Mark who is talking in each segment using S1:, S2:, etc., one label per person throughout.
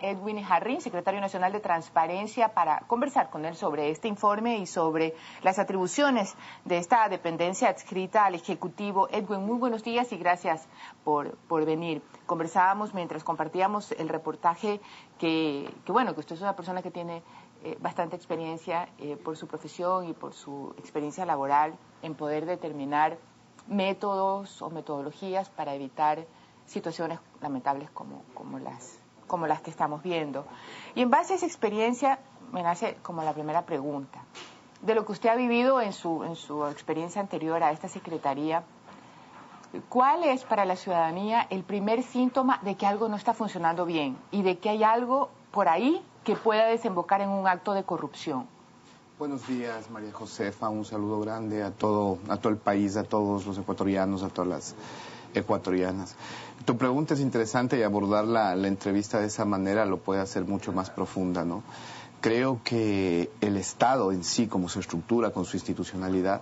S1: Edwin Jarrín, secretario nacional de Transparencia, para conversar con él sobre este informe y sobre las atribuciones de esta dependencia adscrita al Ejecutivo. Edwin, muy buenos días y gracias por venir. Conversábamos mientras compartíamos el reportaje que usted es una persona que tiene bastante experiencia por su profesión y por su experiencia laboral en poder determinar métodos o metodologías para evitar situaciones lamentables como las que estamos viendo. Y en base a esa experiencia me nace como la primera pregunta. De lo que usted ha vivido en su experiencia anterior a esta secretaría, ¿cuál es para la ciudadanía el primer síntoma de que algo no está funcionando bien y de que hay algo por ahí que pueda desembocar en un acto de corrupción?
S2: Buenos días, María Josefa. Un saludo grande a todo el país, a todos los ecuatorianos, a todas las ecuatorianas. Tu pregunta es interesante y abordar la entrevista de esa manera lo puede hacer mucho más profunda, ¿no? Creo que el Estado en sí, como su estructura, con su institucionalidad,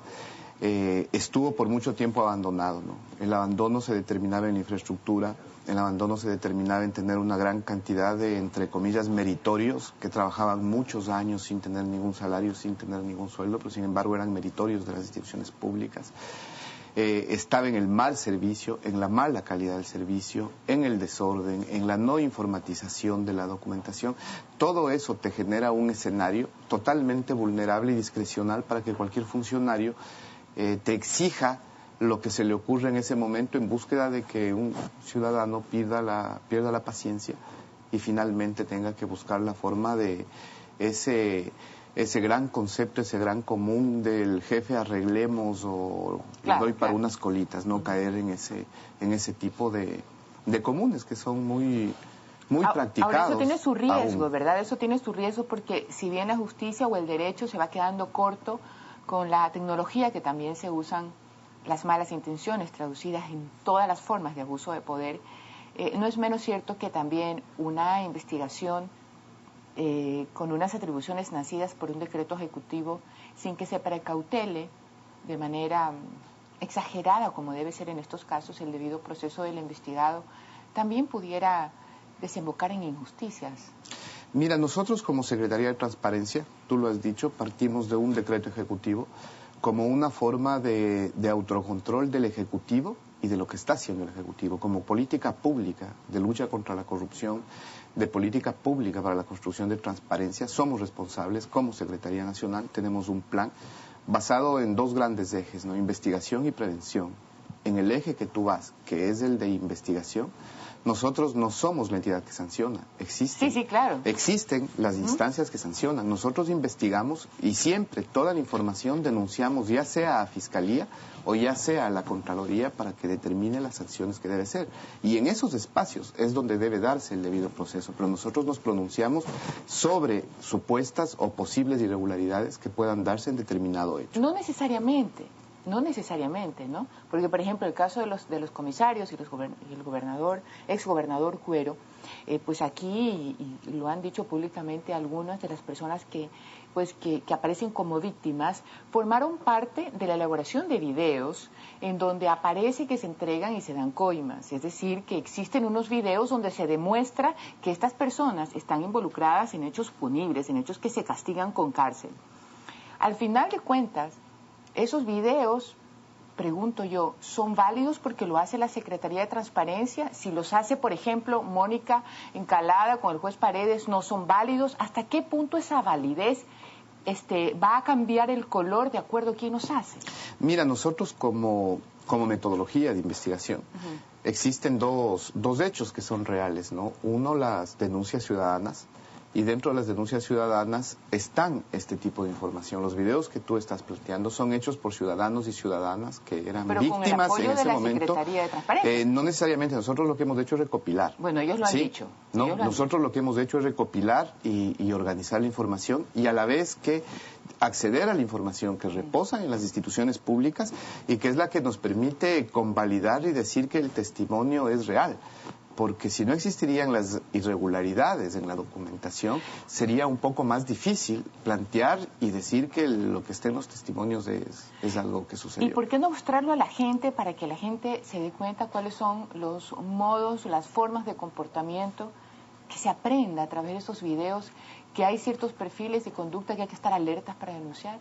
S2: estuvo por mucho tiempo abandonado, ¿no? El abandono se determinaba en la infraestructura, el abandono se determinaba en tener una gran cantidad de, entre comillas, meritorios que trabajaban muchos años sin tener ningún salario, sin tener ningún sueldo, pero sin embargo eran meritorios de las instituciones públicas. Estaba en el mal servicio, en la mala calidad del servicio, en el desorden, en la no informatización de la documentación. Todo eso te genera un escenario totalmente vulnerable y discrecional para que cualquier funcionario te exija lo que se le ocurre en ese momento en búsqueda de que un ciudadano pierda la paciencia y finalmente tenga que buscar la forma de ese gran concepto, ese gran común del jefe arreglemos o le doy para unas colitas, no caer en ese tipo de comunes que son muy practicados.
S1: Ahora, eso tiene su riesgo,
S2: aún.
S1: ¿verdad? Eso tiene su riesgo porque si bien la justicia o el derecho se va quedando corto con la tecnología, que también se usan las malas intenciones traducidas en todas las formas de abuso de poder, no es menos cierto que también una investigación con unas atribuciones nacidas por un decreto ejecutivo sin que se precautele de manera exagerada, como debe ser en estos casos, el debido proceso del investigado, también pudiera desembocar en injusticias.
S2: Mira, nosotros como Secretaría de Transparencia, tú lo has dicho, partimos de un decreto ejecutivo como una forma de autocontrol del Ejecutivo y de lo que está haciendo el Ejecutivo, como política pública de lucha contra la corrupción, de política pública para la construcción de transparencia. Somos responsables como Secretaría Nacional, tenemos un plan basado en dos grandes ejes, ¿no? Investigación y prevención. En el eje que tú vas, que es el de investigación, nosotros no somos la entidad que sanciona, existen,
S1: sí, claro.
S2: Existen las instancias que sancionan. Nosotros investigamos y siempre toda la información denunciamos, ya sea a Fiscalía o ya sea a la Contraloría, para que determine las sanciones que debe ser. Y en esos espacios es donde debe darse el debido proceso. Pero nosotros nos pronunciamos sobre supuestas o posibles irregularidades que puedan darse en determinado hecho.
S1: No necesariamente, ¿no? Porque, por ejemplo, el caso de los comisarios y el gobernador, exgobernador Cuero, pues aquí, y lo han dicho públicamente algunas de las personas que aparecen como víctimas, formaron parte de la elaboración de videos en donde aparece que se entregan y se dan coimas. Es decir, que existen unos videos donde se demuestra que estas personas están involucradas en hechos punibles, en hechos que se castigan con cárcel. Al final de cuentas, esos videos, pregunto yo, ¿son válidos porque lo hace la Secretaría de Transparencia? Si los hace, por ejemplo, Mónica Encalada con el juez Paredes, ¿no son válidos? ¿Hasta qué punto esa validez va a cambiar el color de acuerdo a quién los hace?
S2: Mira, nosotros como metodología de investigación, existen dos hechos que son reales, ¿no? Uno, las denuncias ciudadanas. Y dentro de las denuncias ciudadanas están este tipo de información. Los videos que tú estás planteando son hechos por ciudadanos y ciudadanas que eran víctimas en ese momento.
S1: Secretaría de Transparencia.
S2: No necesariamente, nosotros lo que hemos hecho es recopilar.
S1: Bueno, ellos lo han dicho.
S2: No, nosotros lo que hemos hecho es recopilar y organizar la información y a la vez que acceder a la información que reposa en las instituciones públicas y que es la que nos permite convalidar y decir que el testimonio es real. Porque si no existirían las irregularidades en la documentación, sería un poco más difícil plantear y decir que lo que está en los testimonios es algo que sucedió.
S1: ¿Y por qué no mostrarlo a la gente para que la gente se dé cuenta cuáles son los modos, las formas de comportamiento que se aprenda a través de esos videos que hay ciertos perfiles de conducta que hay que estar alertas para denunciar?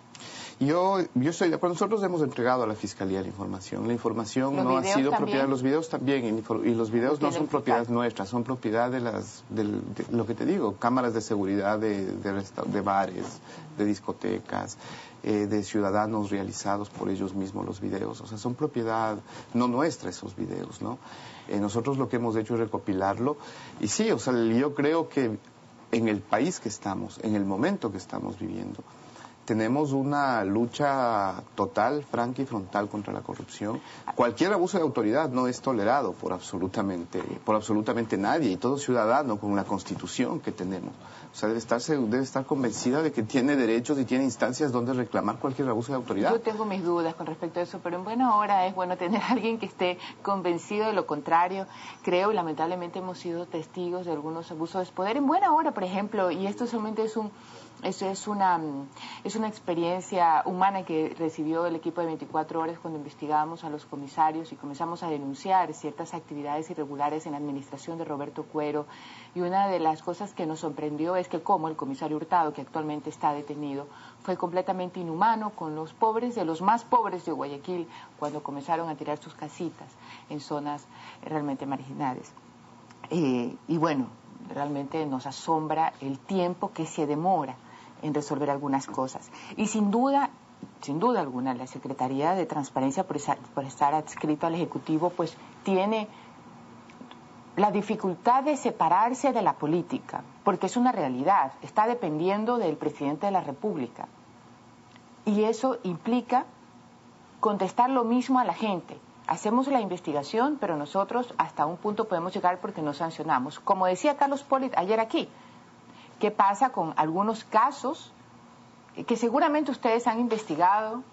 S2: Yo estoy de acuerdo. Nosotros hemos entregado a la Fiscalía la información. La información no ha sido propiedad de los videos también, y los videos no son propiedad nuestra, son propiedad de lo que te digo, cámaras de seguridad de bares, de discotecas, de ciudadanos realizados por ellos mismos los videos. O sea, son propiedad no nuestra esos videos, ¿no? Nosotros lo que hemos hecho es recopilarlo. Y sí, o sea, yo creo que en el país que estamos, en el momento que estamos viviendo, tenemos una lucha total, franca y frontal contra la corrupción. Cualquier abuso de autoridad no es tolerado por absolutamente nadie, y todo ciudadano con la Constitución que tenemos. O sea, debe estar convencida de que tiene derechos y tiene instancias donde reclamar cualquier abuso de autoridad.
S1: Yo tengo mis dudas con respecto a eso, pero en buena hora es bueno tener a alguien que esté convencido de lo contrario. Creo, y lamentablemente hemos sido testigos de algunos abusos de poder en buena hora, por ejemplo, y esto solamente es una experiencia humana que recibió el equipo de 24 horas cuando investigábamos a los comisarios y comenzamos a denunciar ciertas actividades irregulares en la administración de Roberto Cuero. Y una de las cosas que nos sorprendió es que como el comisario Hurtado, que actualmente está detenido, fue completamente inhumano con los pobres de los más pobres de Guayaquil cuando comenzaron a tirar sus casitas en zonas realmente marginales. Y bueno, realmente nos asombra el tiempo que se demora en resolver algunas cosas. Y sin duda alguna, la Secretaría de Transparencia, por estar adscrito al Ejecutivo, pues tiene la dificultad de separarse de la política, porque es una realidad, está dependiendo del presidente de la República. Y eso implica contestar lo mismo a la gente. Hacemos la investigación, pero nosotros hasta un punto podemos llegar porque nos sancionamos. Como decía Carlos Polit ayer aquí, ¿qué pasa con algunos casos que seguramente ustedes han investigado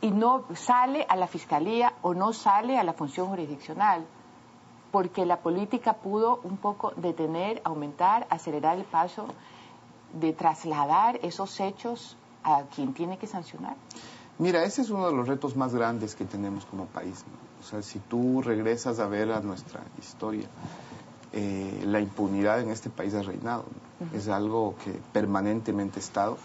S1: y no sale a la Fiscalía o no sale a la función jurisdiccional? Porque la política pudo un poco detener, aumentar, acelerar el paso de trasladar esos hechos a quien tiene que sancionar.
S2: Mira, ese es uno de los retos más grandes que tenemos como país, ¿no? O sea, si tú regresas a ver a nuestra historia, la impunidad en este país ha reinado, ¿no? Es algo que permanentemente ha estado.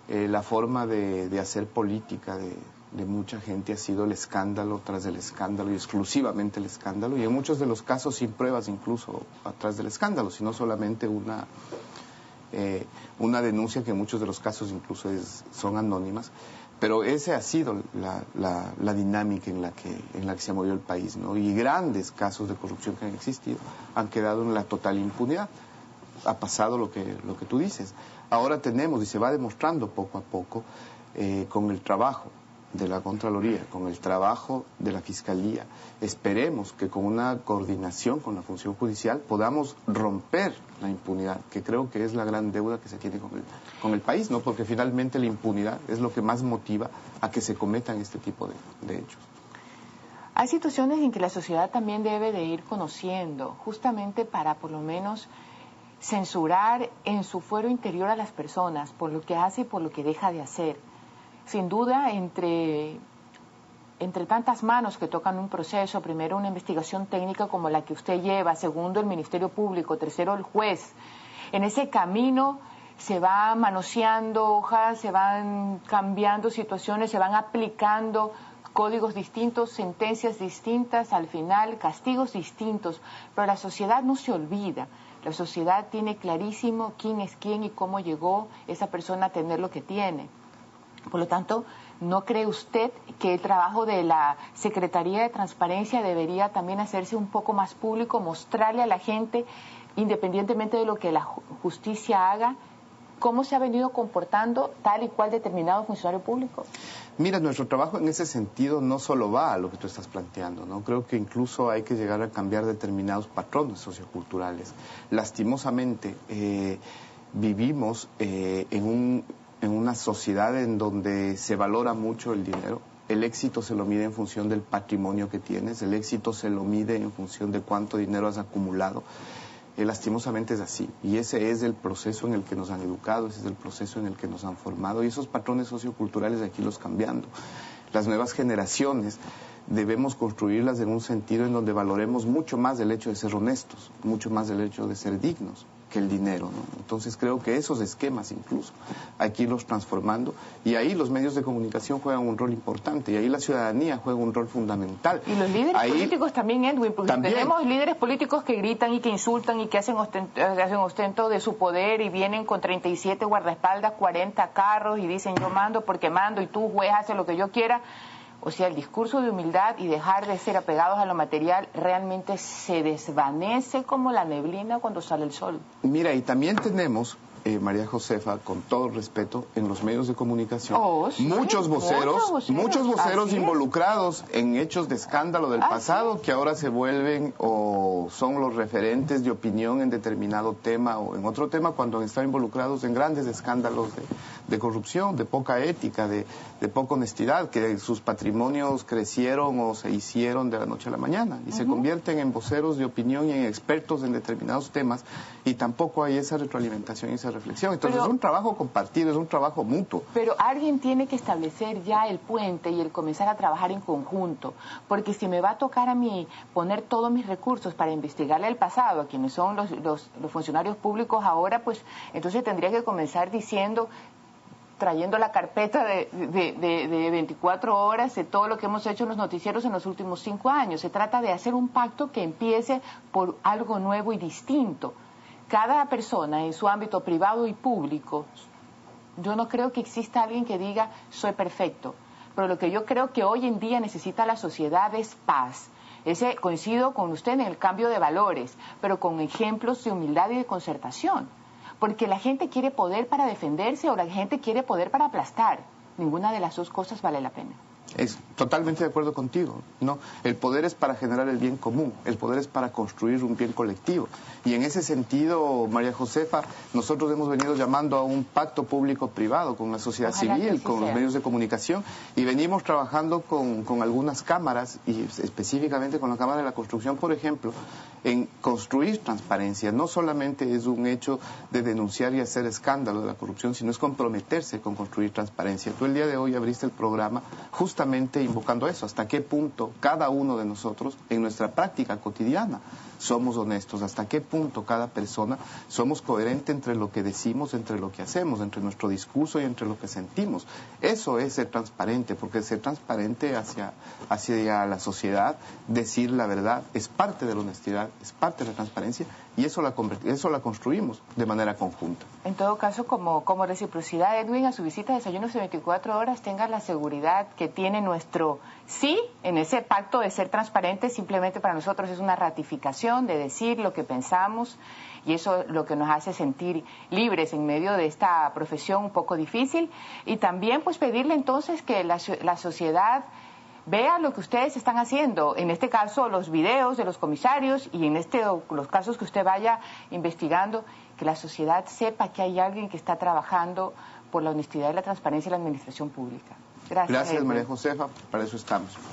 S2: La forma de hacer política de mucha gente ha sido el escándalo tras el escándalo y exclusivamente el escándalo, y en muchos de los casos sin pruebas incluso atrás del escándalo, sino solamente una denuncia que en muchos de los casos incluso son anónimas. Pero esa ha sido la dinámica en la que se ha movido el país, ¿no? Y grandes casos de corrupción que han existido han quedado en la total impunidad. Ha pasado lo que tú dices. Ahora tenemos, y se va demostrando poco a poco, con el trabajo de la Contraloría, con el trabajo de la Fiscalía, esperemos que con una coordinación con la función judicial podamos romper la impunidad, que creo que es la gran deuda que se tiene con el país, ¿no? Porque finalmente la impunidad es lo que más motiva a que se cometan este tipo de hechos.
S1: Hay situaciones en que la sociedad también debe de ir conociendo, justamente para por lo menos censurar en su fuero interior a las personas por lo que hace y por lo que deja de hacer. Sin duda, entre tantas manos que tocan un proceso, primero una investigación técnica como la que usted lleva, segundo el Ministerio Público, tercero el juez, en ese camino se va manoseando hojas, se van cambiando situaciones, se van aplicando códigos distintos, sentencias distintas, al final castigos distintos, pero la sociedad no se olvida. La sociedad tiene clarísimo quién es quién y cómo llegó esa persona a tener lo que tiene. Por lo tanto, ¿no cree usted que el trabajo de la Secretaría de Transparencia debería también hacerse un poco más público, mostrarle a la gente, independientemente de lo que la justicia haga, cómo se ha venido comportando tal y cual determinado funcionario público?
S2: Mira, nuestro trabajo en ese sentido no solo va a lo que tú estás planteando, ¿no? Creo que incluso hay que llegar a cambiar determinados patrones socioculturales. Lastimosamente, vivimos en una sociedad en donde se valora mucho el dinero. El éxito se lo mide en función del patrimonio que tienes, el éxito se lo mide en función de cuánto dinero has acumulado. Lastimosamente es así, y ese es el proceso en el que nos han educado, ese es el proceso en el que nos han formado, y esos patrones socioculturales hay que irlos cambiando. Las nuevas generaciones debemos construirlas en un sentido en donde valoremos mucho más el hecho de ser honestos, mucho más el hecho de ser dignos que el dinero, ¿no? Entonces creo que esos esquemas incluso hay que irlos transformando, y ahí los medios de comunicación juegan un rol importante, y ahí la ciudadanía juega un rol fundamental.
S1: Y los líderes políticos también, Edwin, porque tenemos líderes políticos que gritan y que insultan y que hacen ostento de su poder, y vienen con 37 guardaespaldas, 40 carros, y dicen yo mando porque mando y tú, juez, hace lo que yo quiera. O sea, el discurso de humildad y dejar de ser apegados a lo material realmente se desvanece como la neblina cuando sale el sol.
S2: Mira, y también tenemos, María Josefa, con todo respeto, en los medios de comunicación, muchos voceros involucrados en hechos de escándalo del pasado, que ahora se vuelven o son los referentes de opinión en determinado tema o en otro tema, cuando han estado involucrados en grandes escándalos de corrupción, de poca ética, de poca honestidad, que sus patrimonios crecieron o se hicieron de la noche a la mañana y se convierten en voceros de opinión y en expertos en determinados temas, y tampoco hay esa retroalimentación y esa reflexión. Entonces es un trabajo compartido, es un trabajo mutuo.
S1: Pero alguien tiene que establecer ya el puente y el comenzar a trabajar en conjunto, porque si me va a tocar a mí poner todos mis recursos para investigarle el pasado a quienes son los funcionarios públicos ahora, pues entonces tendría que comenzar trayendo la carpeta de 24 horas de todo lo que hemos hecho en los noticieros en los últimos 5 años. Se trata de hacer un pacto que empiece por algo nuevo y distinto. Cada persona en su ámbito privado y público, yo no creo que exista alguien que diga soy perfecto, pero lo que yo creo que hoy en día necesita la sociedad es paz. Coincido con usted en el cambio de valores, pero con ejemplos de humildad y de concertación. Porque la gente quiere poder para defenderse o la gente quiere poder para aplastar. Ninguna de las dos cosas vale la pena.
S2: Es totalmente de acuerdo contigo, ¿no? El poder es para generar el bien común, el poder es para construir un bien colectivo. Y en ese sentido, María Josefa, nosotros hemos venido llamando a un pacto público-privado con la sociedad civil, con los medios de comunicación, y venimos trabajando con algunas cámaras, y específicamente con la Cámara de la Construcción, por ejemplo, en construir transparencia. No solamente es un hecho de denunciar y hacer escándalo de la corrupción, sino es comprometerse con construir transparencia. Tú el día de hoy abriste el programa justamente invocando eso, hasta qué punto cada uno de nosotros en nuestra práctica cotidiana somos honestos, hasta qué punto cada persona somos coherentes entre lo que decimos, entre lo que hacemos, entre nuestro discurso y entre lo que sentimos. Eso es ser transparente, porque ser transparente hacia la sociedad, decir la verdad, es parte de la honestidad, es parte de la transparencia, y eso la construimos de manera conjunta.
S1: En todo caso, como reciprocidad, Edwin, a su visita a Desayunos de 24 horas, tenga la seguridad que tiene nuestro sí en ese pacto de ser transparente. Simplemente para nosotros es una ratificación de decir lo que pensamos, y eso es lo que nos hace sentir libres en medio de esta profesión un poco difícil. Y también pues pedirle entonces que la sociedad vea lo que ustedes están haciendo, en este caso los videos de los comisarios, y en los casos que usted vaya investigando, que la sociedad sepa que hay alguien que está trabajando por la honestidad y la transparencia en la administración pública. Gracias,
S2: María Josefa, para eso estamos.